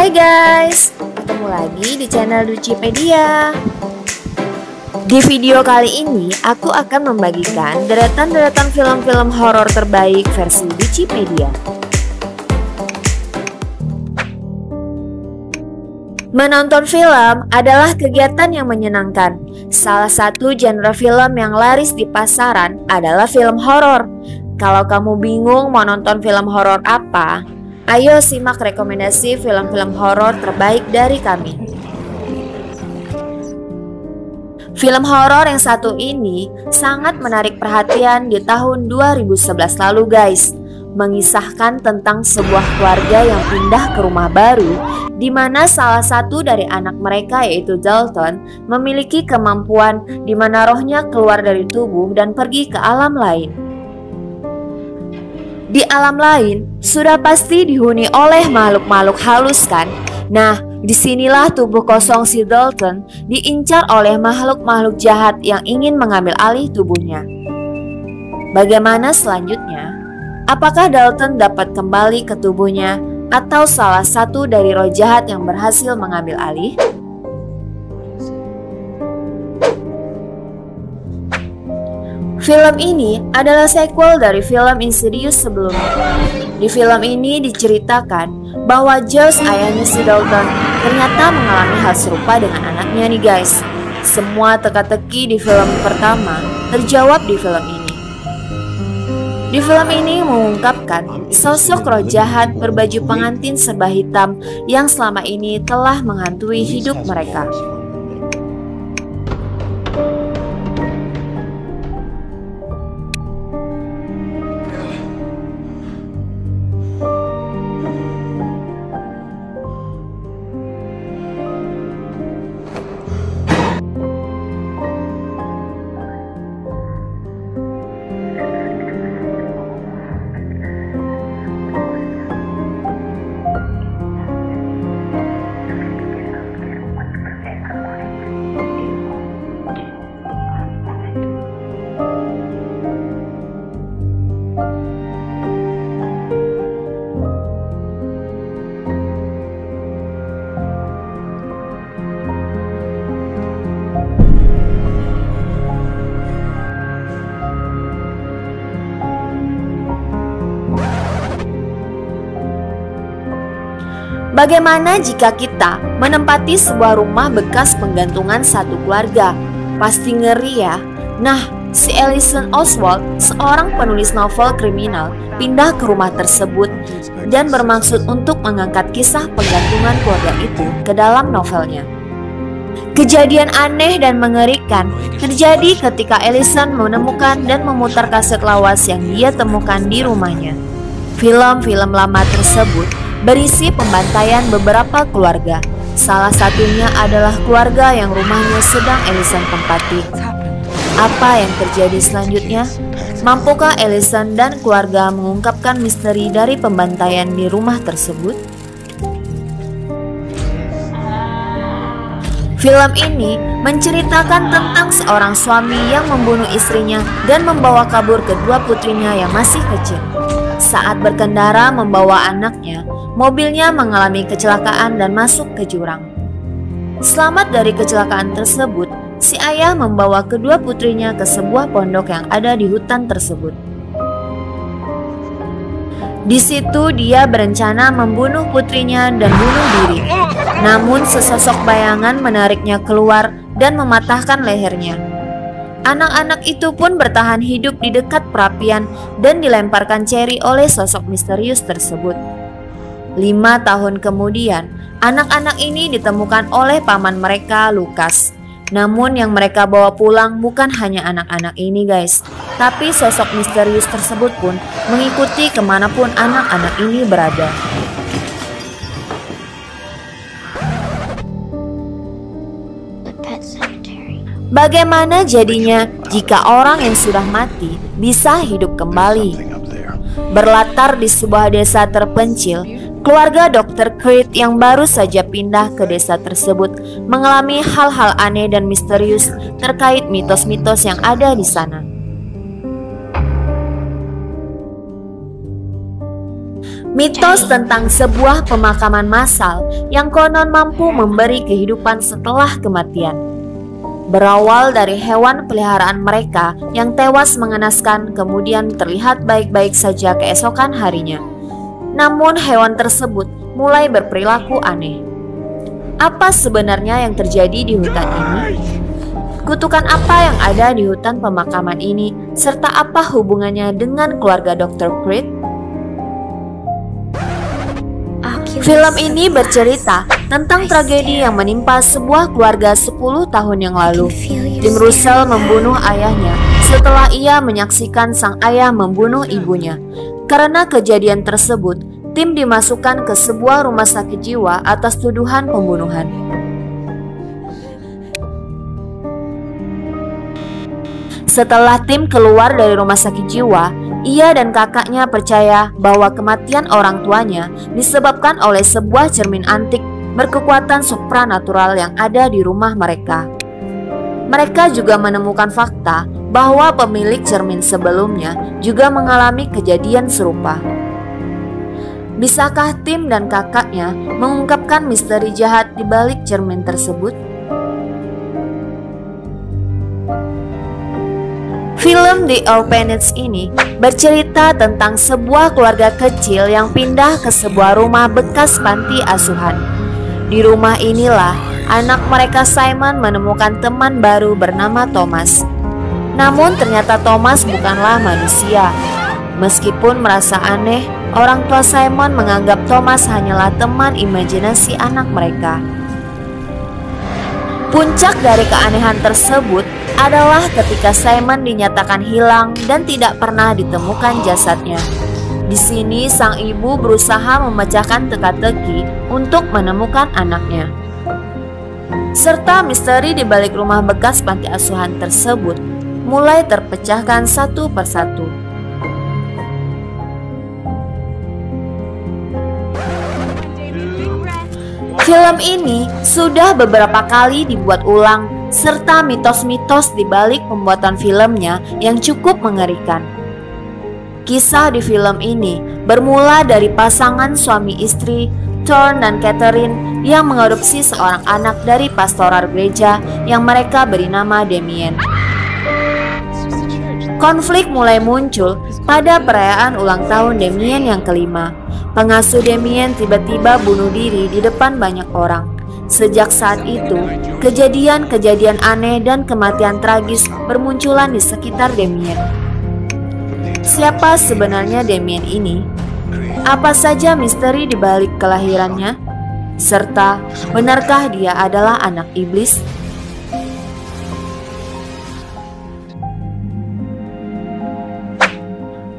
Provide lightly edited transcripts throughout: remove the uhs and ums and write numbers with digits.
Hai guys, ketemu lagi di channel Ducipedia. Di video kali ini, aku akan membagikan deretan-deretan film-film horor terbaik versi Ducipedia. Menonton film adalah kegiatan yang menyenangkan. Salah satu genre film yang laris di pasaran adalah film horor. Kalau kamu bingung mau nonton film horor apa, ayo simak rekomendasi film-film horor terbaik dari kami. Film horor yang satu ini sangat menarik perhatian di tahun 2011 lalu guys. Mengisahkan tentang sebuah keluarga yang pindah ke rumah baru, di mana salah satu dari anak mereka yaitu Dalton memiliki kemampuan di mana rohnya keluar dari tubuh dan pergi ke alam lain. Di alam lain sudah pasti dihuni oleh makhluk-makhluk halus kan? Nah, disinilah tubuh kosong si Dalton diincar oleh makhluk-makhluk jahat yang ingin mengambil alih tubuhnya. Bagaimana selanjutnya? Apakah Dalton dapat kembali ke tubuhnya atau salah satu dari roh jahat yang berhasil mengambil alih? Film ini adalah sequel dari film Insidious sebelumnya. Di film ini diceritakan bahwa Josh, ayahnya si Dalton, ternyata mengalami hal serupa dengan anaknya nih guys. Semua teka-teki di film pertama terjawab di film ini. Di film ini mengungkapkan sosok roh jahat berbaju pengantin serba hitam yang selama ini telah menghantui hidup mereka. Bagaimana jika kita menempati sebuah rumah bekas penggantungan satu keluarga? Pasti ngeri ya. Nah, si Ellison Oswald, seorang penulis novel kriminal, pindah ke rumah tersebut dan bermaksud untuk mengangkat kisah penggantungan keluarga itu ke dalam novelnya. Kejadian aneh dan mengerikan terjadi ketika Ellison menemukan dan memutar kaset lawas yang dia temukan di rumahnya. Film-film lama tersebut berisi pembantaian beberapa keluarga. Salah satunya adalah keluarga yang rumahnya sedang Ellison tempati. Apa yang terjadi selanjutnya? Mampukah Ellison dan keluarga mengungkapkan misteri dari pembantaian di rumah tersebut? Film ini menceritakan tentang seorang suami yang membunuh istrinya dan membawa kabur kedua putrinya yang masih kecil. Saat berkendara membawa anaknya, mobilnya mengalami kecelakaan dan masuk ke jurang. Selamat dari kecelakaan tersebut, si ayah membawa kedua putrinya ke sebuah pondok yang ada di hutan tersebut. Di situ dia berencana membunuh putrinya dan bunuh diri. Namun sesosok bayangan menariknya keluar dan mematahkan lehernya. Anak-anak itu pun bertahan hidup di dekat perapian dan dilemparkan ceri oleh sosok misterius tersebut. 5 tahun kemudian, anak-anak ini ditemukan oleh paman mereka, Lucas. Namun yang mereka bawa pulang bukan hanya anak-anak ini guys, tapi sosok misterius tersebut pun mengikuti kemanapun anak-anak ini berada. Bagaimana jadinya jika orang yang sudah mati bisa hidup kembali? Berlatar di sebuah desa terpencil, keluarga Dr. Creed yang baru saja pindah ke desa tersebut mengalami hal-hal aneh dan misterius terkait mitos-mitos yang ada di sana. Mitos tentang sebuah pemakaman massal yang konon mampu memberi kehidupan setelah kematian. Berawal dari hewan peliharaan mereka yang tewas mengenaskan kemudian terlihat baik-baik saja keesokan harinya. Namun hewan tersebut mulai berperilaku aneh. Apa sebenarnya yang terjadi di hutan ini? Kutukan apa yang ada di hutan pemakaman ini, serta apa hubungannya dengan keluarga Dr. Creed? Film ini bercerita tentang tragedi yang menimpa sebuah keluarga 10 tahun yang lalu. Tim Russell membunuh ayahnya setelah ia menyaksikan sang ayah membunuh ibunya. Karena kejadian tersebut, tim dimasukkan ke sebuah rumah sakit jiwa atas tuduhan pembunuhan. Setelah tim keluar dari rumah sakit jiwa, ia dan kakaknya percaya bahwa kematian orang tuanya disebabkan oleh sebuah cermin antik berkekuatan supranatural yang ada di rumah mereka. Mereka juga menemukan fakta bahwa pemilik cermin sebelumnya juga mengalami kejadian serupa. Bisakah tim dan kakaknya mengungkapkan misteri jahat di balik cermin tersebut? Film The Orphanage ini bercerita tentang sebuah keluarga kecil yang pindah ke sebuah rumah bekas panti asuhan. Di rumah inilah anak mereka Simon menemukan teman baru bernama Thomas. Namun ternyata Thomas bukanlah manusia. Meskipun merasa aneh, orang tua Simon menganggap Thomas hanyalah teman imajinasi anak mereka. Puncak dari keanehan tersebut adalah ketika Simon dinyatakan hilang dan tidak pernah ditemukan jasadnya. Di sini sang ibu berusaha memecahkan teka-teki untuk menemukan anaknya. Serta misteri di balik rumah bekas panti asuhan tersebut mulai terpecahkan satu persatu. Film ini sudah beberapa kali dibuat ulang serta mitos-mitos di balik pembuatan filmnya yang cukup mengerikan. Kisah di film ini bermula dari pasangan suami istri Thorne dan Catherine yang mengadopsi seorang anak dari pastoral gereja yang mereka beri nama Damien. Konflik mulai muncul pada perayaan ulang tahun Damien yang kelima. Pengasuh Damien tiba-tiba bunuh diri di depan banyak orang. Sejak saat itu, kejadian-kejadian aneh dan kematian tragis bermunculan di sekitar Damien. Siapa sebenarnya Damien ini? Apa saja misteri di balik kelahirannya? Serta, benarkah dia adalah anak iblis?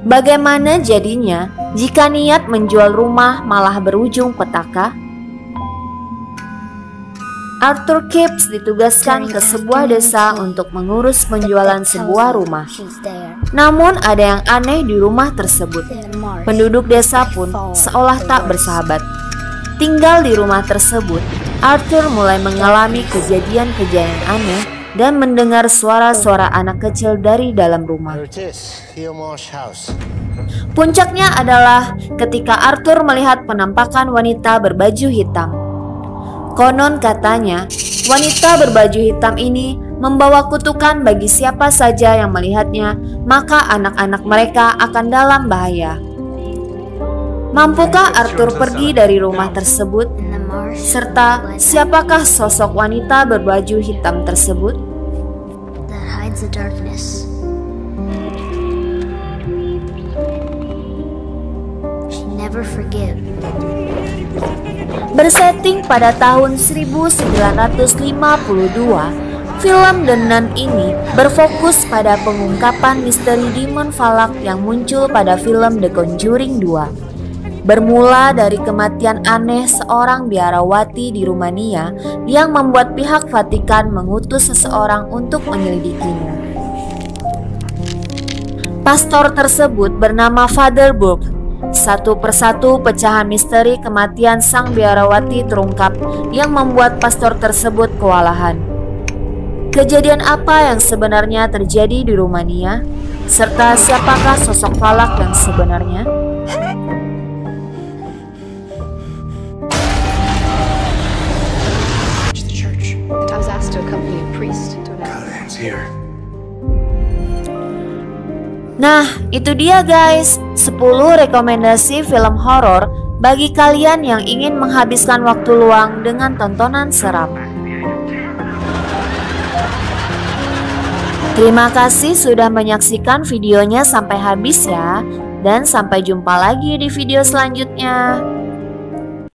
Bagaimana jadinya jika niat menjual rumah malah berujung petaka? Arthur Kipps ditugaskan ke sebuah desa untuk mengurus penjualan sebuah rumah. Namun ada yang aneh di rumah tersebut. Penduduk desa pun seolah tak bersahabat. Tinggal di rumah tersebut, Arthur mulai mengalami kejadian-kejadian aneh dan mendengar suara-suara anak kecil dari dalam rumah. Puncaknya adalah ketika Arthur melihat penampakan wanita berbaju hitam. Konon katanya, wanita berbaju hitam ini membawa kutukan bagi siapa saja yang melihatnya, maka anak-anak mereka akan dalam bahaya. Mampukah Arthur pergi dari rumah tersebut? Serta siapakah sosok wanita berbaju hitam tersebut? Bersetting pada tahun 1952, film The Nun ini berfokus pada pengungkapan misteri Demon Falak yang muncul pada film The Conjuring 2. Bermula dari kematian aneh seorang biarawati di Rumania yang membuat pihak Vatikan mengutus seseorang untuk menyelidikinya. Pastor tersebut bernama Father Burke. Satu persatu pecahan misteri kematian sang biarawati terungkap yang membuat pastor tersebut kewalahan. Kejadian apa yang sebenarnya terjadi di Rumania? Serta siapakah sosok Falak yang sebenarnya? to accompany a priest to an Callahan's here. Nah, itu dia guys, 10 rekomendasi film horor bagi kalian yang ingin menghabiskan waktu luang dengan tontonan seram. Terima kasih sudah menyaksikan videonya sampai habis ya, dan sampai jumpa lagi di video selanjutnya.